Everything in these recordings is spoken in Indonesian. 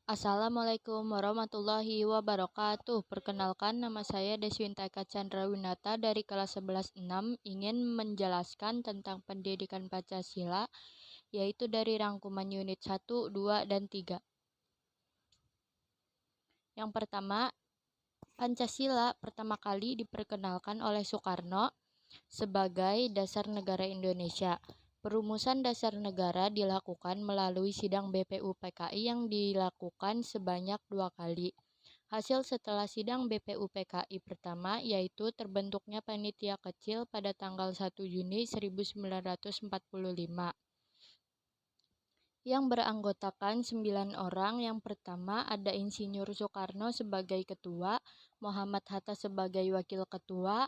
Assalamualaikum warahmatullahi wabarakatuh. Perkenalkan, nama saya Deswinta Eka Chandrawinata dari kelas 11-6 ingin menjelaskan tentang pendidikan Pancasila, yaitu dari rangkuman unit 1, 2, dan 3. Yang pertama, Pancasila pertama kali diperkenalkan oleh Soekarno sebagai dasar negara Indonesia. Perumusan dasar negara dilakukan melalui sidang BPUPKI yang dilakukan sebanyak 2 kali. Hasil setelah sidang BPUPKI pertama yaitu terbentuknya panitia kecil pada tanggal 1 Juni 1945 yang beranggotakan 9 orang. Yang pertama ada Insinyur Soekarno sebagai ketua, Muhammad Hatta sebagai wakil ketua,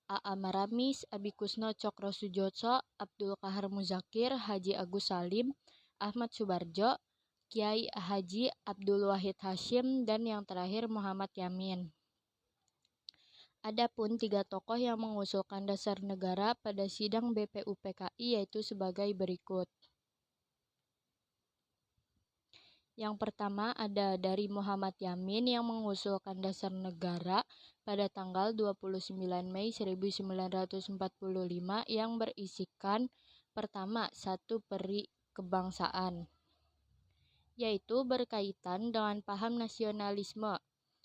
A.A. Maramis, Abikusno Cokro Sujotso, Abdul Kahar Muzakir, Haji Agus Salim, Ahmad Subarjo, Kiai Haji Abdul Wahid Hashim, dan yang terakhir Muhammad Yamin. Adapun 3 tokoh yang mengusulkan dasar negara pada sidang BPUPKI yaitu sebagai berikut. Yang pertama ada dari Muhammad Yamin yang mengusulkan dasar negara pada tanggal 29 Mei 1945 yang berisikan pertama, satu peri kebangsaan, yaitu berkaitan dengan paham nasionalisme.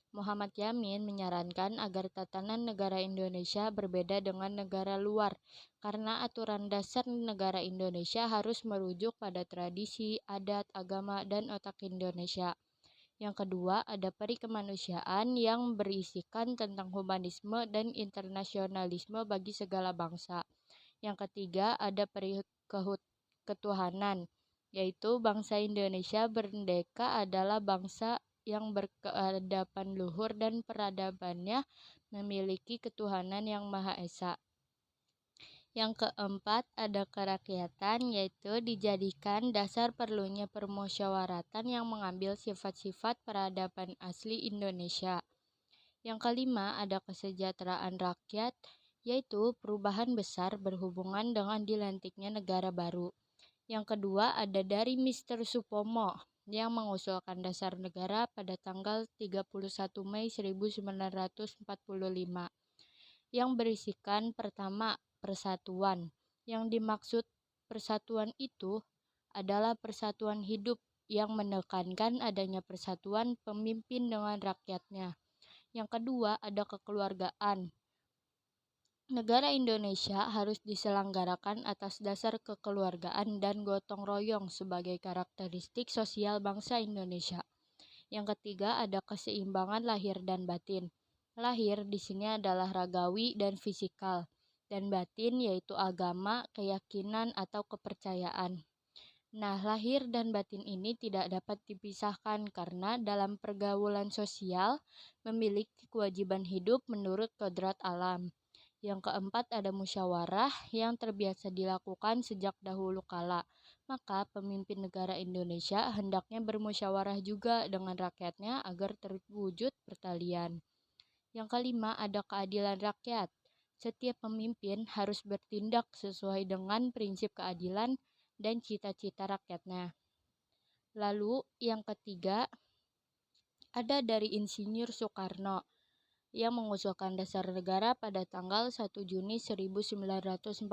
Muhammad Yamin menyarankan agar tatanan negara Indonesia berbeda dengan negara luar karena aturan dasar negara Indonesia harus merujuk pada tradisi, adat, agama, dan otak Indonesia. Yang kedua, ada peri kemanusiaan yang berisikan tentang humanisme dan internasionalisme bagi segala bangsa. Yang ketiga, ada peri ketuhanan, yaitu bangsa Indonesia merdeka adalah bangsa yang berkeadaban luhur dan peradabannya memiliki ketuhanan yang Maha Esa. Yang keempat ada kerakyatan, yaitu dijadikan dasar perlunya permusyawaratan yang mengambil sifat-sifat peradaban asli Indonesia. Yang kelima ada kesejahteraan rakyat, yaitu perubahan besar berhubungan dengan dilantiknya negara baru. Yang kedua ada dari Mr. Supomo yang mengusulkan dasar negara pada tanggal 31 Mei 1945 yang berisikan pertama, persatuan. Yang dimaksud persatuan itu adalah persatuan hidup yang menekankan adanya persatuan pemimpin dengan rakyatnya. Yang kedua ada kekeluargaan. Negara Indonesia harus diselenggarakan atas dasar kekeluargaan dan gotong royong sebagai karakteristik sosial bangsa Indonesia. Yang ketiga ada keseimbangan lahir dan batin. Lahir di sini adalah ragawi dan fisikal, dan batin yaitu agama, keyakinan atau kepercayaan. Nah, lahir dan batin ini tidak dapat dipisahkan karena dalam pergaulan sosial memiliki kewajiban hidup menurut kodrat alam. Yang keempat ada musyawarah yang terbiasa dilakukan sejak dahulu kala. Maka pemimpin negara Indonesia hendaknya bermusyawarah juga dengan rakyatnya agar terwujud pertalian. Yang kelima ada keadilan rakyat. Setiap pemimpin harus bertindak sesuai dengan prinsip keadilan dan cita-cita rakyatnya. Lalu yang ketiga ada dari Insinyur Soekarno yang mengusulkan dasar negara pada tanggal 1 Juni 1945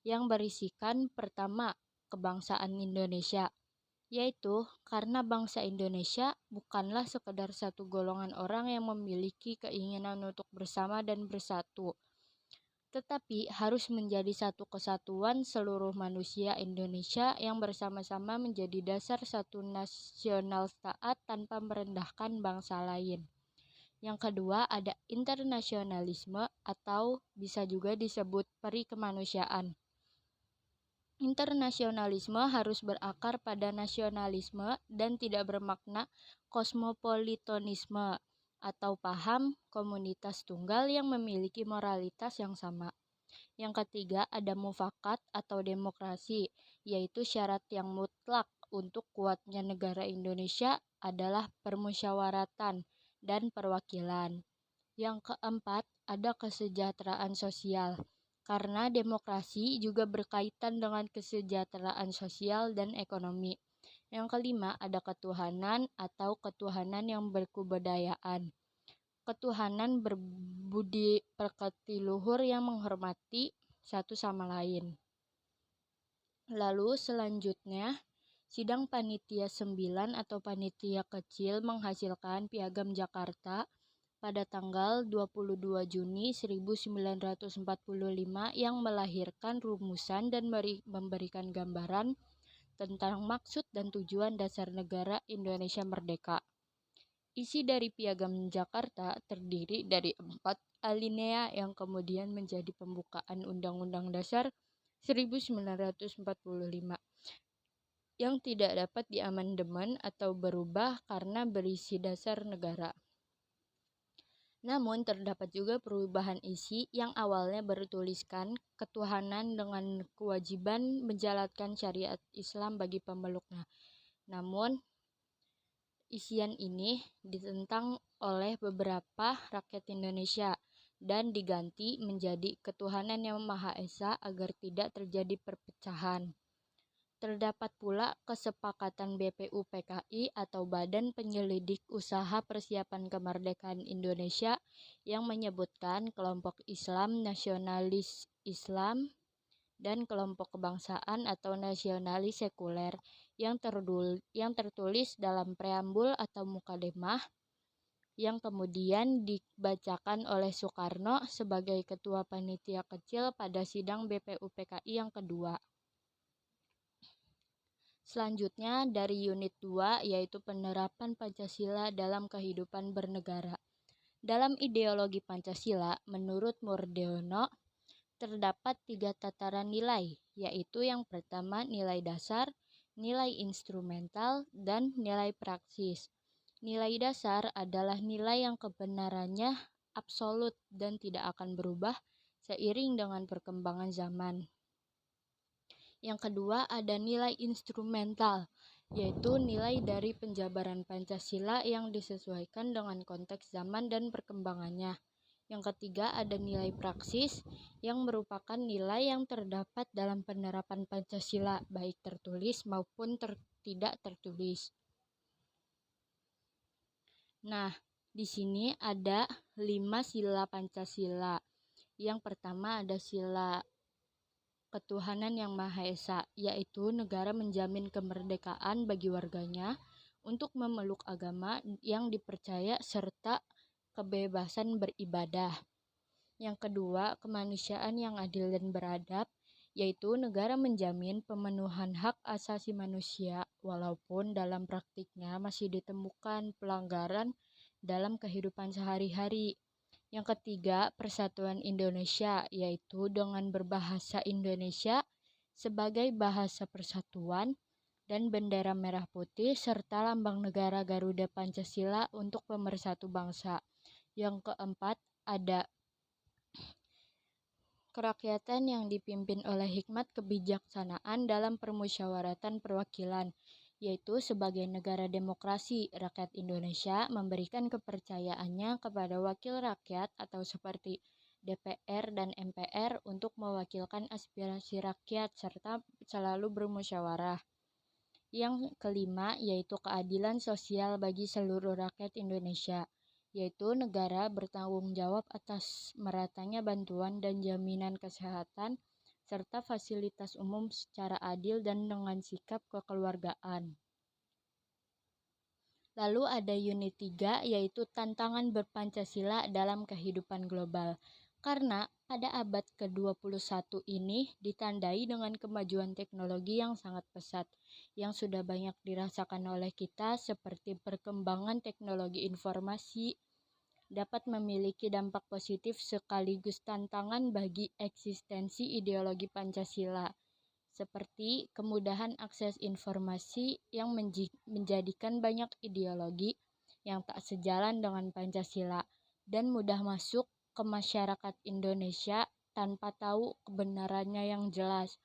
yang berisikan pertama, kebangsaan Indonesia, yaitu karena bangsa Indonesia bukanlah sekedar satu golongan orang yang memiliki keinginan untuk bersama dan bersatu, tetapi harus menjadi satu kesatuan seluruh manusia Indonesia yang bersama-sama menjadi dasar satu nasional taat tanpa merendahkan bangsa lain. Yang kedua ada internasionalisme atau bisa juga disebut peri kemanusiaan. Internasionalisme harus berakar pada nasionalisme dan tidak bermakna kosmopolitanisme atau paham komunitas tunggal yang memiliki moralitas yang sama. Yang ketiga ada mufakat atau demokrasi, yaitu syarat yang mutlak untuk kuatnya negara Indonesia adalah permusyawaratan dan perwakilan. Yang keempat, ada kesejahteraan sosial. Karena demokrasi juga berkaitan dengan kesejahteraan sosial dan ekonomi. Yang kelima ada ketuhanan atau ketuhanan yang berkebudayaan. Ketuhanan berbudi pekerti luhur yang menghormati satu sama lain. Lalu selanjutnya, sidang panitia 9 atau panitia kecil menghasilkan Piagam Jakarta pada tanggal 22 Juni 1945 yang melahirkan rumusan dan memberikan gambaran tentang maksud dan tujuan dasar negara Indonesia merdeka. Isi dari Piagam Jakarta terdiri dari 4 alinea yang kemudian menjadi pembukaan Undang-Undang Dasar 1945 yang tidak dapat diamandemen atau berubah karena berisi dasar negara. Namun terdapat juga perubahan isi yang awalnya bertuliskan ketuhanan dengan kewajiban menjalankan syariat Islam bagi pemeluknya. Namun isian ini ditentang oleh beberapa rakyat Indonesia dan diganti menjadi ketuhanan yang Maha Esa agar tidak terjadi perpecahan. Terdapat pula kesepakatan BPUPKI atau Badan Penyelidik Usaha Persiapan Kemerdekaan Indonesia yang menyebutkan kelompok Islam nasionalis Islam dan kelompok kebangsaan atau nasionalis sekuler yang tertulis dalam preambul atau mukadimah yang kemudian dibacakan oleh Soekarno sebagai Ketua Panitia Kecil pada sidang BPUPKI yang kedua. Selanjutnya dari unit 2 yaitu penerapan Pancasila dalam kehidupan bernegara. Dalam ideologi Pancasila, menurut Murdiono, terdapat 3 tataran nilai, yaitu yang pertama nilai dasar, nilai instrumental, dan nilai praksis. Nilai dasar adalah nilai yang kebenarannya absolut dan tidak akan berubah seiring dengan perkembangan zaman. Yang kedua ada nilai instrumental, yaitu nilai dari penjabaran Pancasila yang disesuaikan dengan konteks zaman dan perkembangannya. Yang ketiga ada nilai praksis yang merupakan nilai yang terdapat dalam penerapan Pancasila, baik tertulis maupun tidak tertulis. Nah, di sini ada 5 sila Pancasila. Yang pertama ada sila ketuhanan yang Maha Esa, yaitu negara menjamin kemerdekaan bagi warganya untuk memeluk agama yang dipercaya serta kebebasan beribadah. Yang kedua, kemanusiaan yang adil dan beradab, yaitu negara menjamin pemenuhan hak asasi manusia walaupun dalam praktiknya masih ditemukan pelanggaran dalam kehidupan sehari-hari. Yang ketiga, persatuan Indonesia, yaitu dengan berbahasa Indonesia sebagai bahasa persatuan dan bendera merah putih serta lambang negara Garuda Pancasila untuk pemersatu bangsa. Yang keempat, ada kerakyatan yang dipimpin oleh hikmat kebijaksanaan dalam permusyawaratan perwakilan, yaitu sebagai negara demokrasi, rakyat Indonesia memberikan kepercayaannya kepada wakil rakyat atau seperti DPR dan MPR untuk mewakilkan aspirasi rakyat serta selalu bermusyawarah. Yang kelima yaitu keadilan sosial bagi seluruh rakyat Indonesia, yaitu negara bertanggung jawab atas meratanya bantuan dan jaminan kesehatan serta fasilitas umum secara adil dan dengan sikap kekeluargaan. Lalu ada unit 3 yaitu tantangan berpancasila dalam kehidupan global. Karena pada abad ke-21 ini ditandai dengan kemajuan teknologi yang sangat pesat yang sudah banyak dirasakan oleh kita seperti perkembangan teknologi informasi dapat memiliki dampak positif sekaligus tantangan bagi eksistensi ideologi Pancasila, seperti kemudahan akses informasi yang menjadikan banyak ideologi yang tak sejalan dengan Pancasila dan mudah masuk ke masyarakat Indonesia tanpa tahu kebenarannya yang jelas.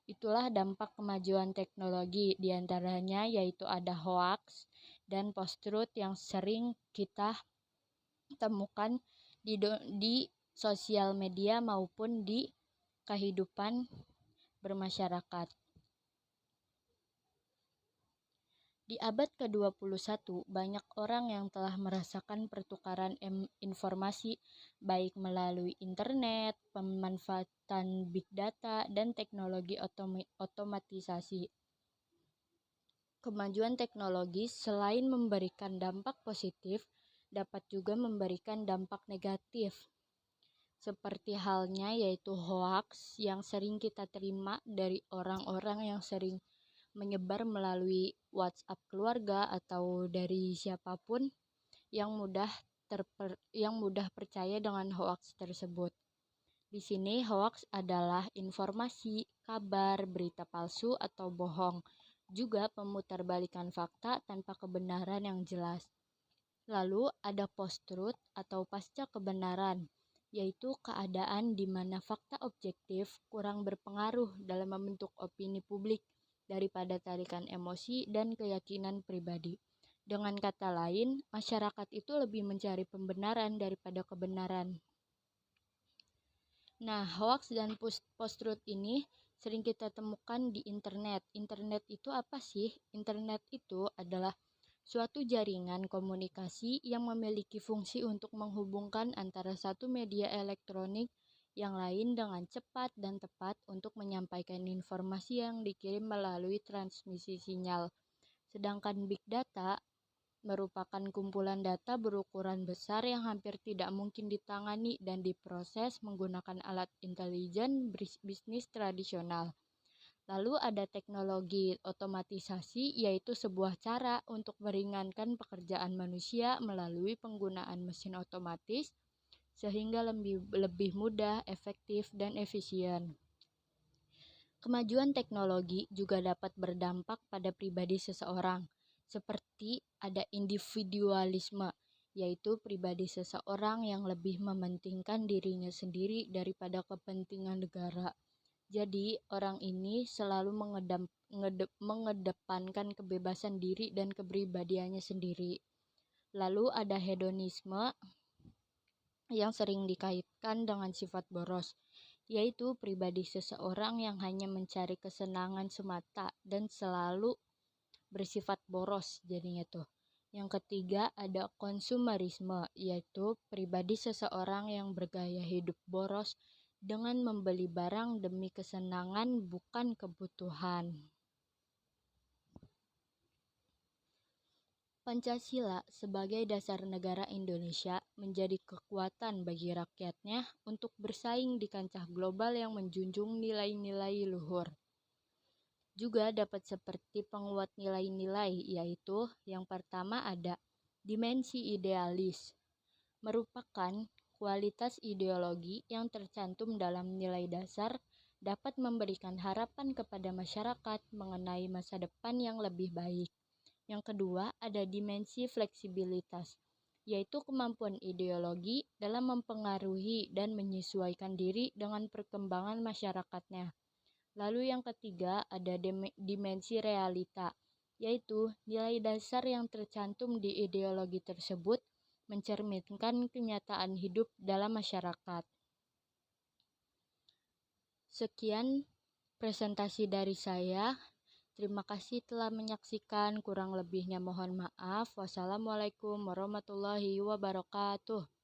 Itulah dampak kemajuan teknologi, diantaranya yaitu ada hoax dan post-truth yang sering kita temukan di sosial media maupun di kehidupan bermasyarakat. Di abad ke-21, banyak orang yang telah merasakan pertukaran informasi baik melalui internet, pemanfaatan big data, dan teknologi otomatisasi. Kemajuan teknologi selain memberikan dampak positif, dapat juga memberikan dampak negatif. Seperti halnya yaitu hoaks yang sering kita terima dari orang-orang yang sering menyebar melalui WhatsApp keluarga atau dari siapapun yang mudah percaya dengan hoaks tersebut. Di sini hoaks adalah informasi, kabar, berita palsu atau bohong, juga pemutarbalikan fakta tanpa kebenaran yang jelas. Lalu ada post-truth atau pasca kebenaran, yaitu keadaan di mana fakta objektif kurang berpengaruh dalam membentuk opini publik daripada tarikan emosi dan keyakinan pribadi. Dengan kata lain, masyarakat itu lebih mencari pembenaran daripada kebenaran. Nah, hoax dan post-truth ini sering kita temukan di internet. Internet itu apa sih? Internet itu adalah suatu jaringan komunikasi yang memiliki fungsi untuk menghubungkan antara satu media elektronik yang lain dengan cepat dan tepat untuk menyampaikan informasi yang dikirim melalui transmisi sinyal. Sedangkan big data merupakan kumpulan data berukuran besar yang hampir tidak mungkin ditangani dan diproses menggunakan alat intelijen bisnis tradisional. Lalu ada teknologi otomatisasi, yaitu sebuah cara untuk meringankan pekerjaan manusia melalui penggunaan mesin otomatis sehingga lebih mudah, efektif, dan efisien. Kemajuan teknologi juga dapat berdampak pada pribadi seseorang, seperti ada individualisme, yaitu pribadi seseorang yang lebih mementingkan dirinya sendiri daripada kepentingan negara. Jadi, orang ini selalu mengedepankan kebebasan diri dan kepribadiannya sendiri. Lalu ada hedonisme yang sering dikaitkan dengan sifat boros, yaitu pribadi seseorang yang hanya mencari kesenangan semata dan selalu bersifat boros jadinya tuh. Yang ketiga ada konsumerisme, yaitu pribadi seseorang yang bergaya hidup boros dengan membeli barang demi kesenangan bukan kebutuhan. Pancasila sebagai dasar negara Indonesia menjadi kekuatan bagi rakyatnya untuk bersaing di kancah global yang menjunjung nilai-nilai luhur. Juga dapat seperti penguat nilai-nilai, yaitu yang pertama ada dimensi idealis, merupakan kualitas ideologi yang tercantum dalam nilai dasar dapat memberikan harapan kepada masyarakat mengenai masa depan yang lebih baik. Yang kedua, ada dimensi fleksibilitas, yaitu kemampuan ideologi dalam mempengaruhi dan menyesuaikan diri dengan perkembangan masyarakatnya. Lalu yang ketiga, ada dimensi realita, yaitu nilai dasar yang tercantum di ideologi tersebut mencerminkan kenyataan hidup dalam masyarakat. Sekian presentasi dari saya. Terima kasih telah menyaksikan, kurang lebihnya mohon maaf. Wassalamualaikum warahmatullahi wabarakatuh.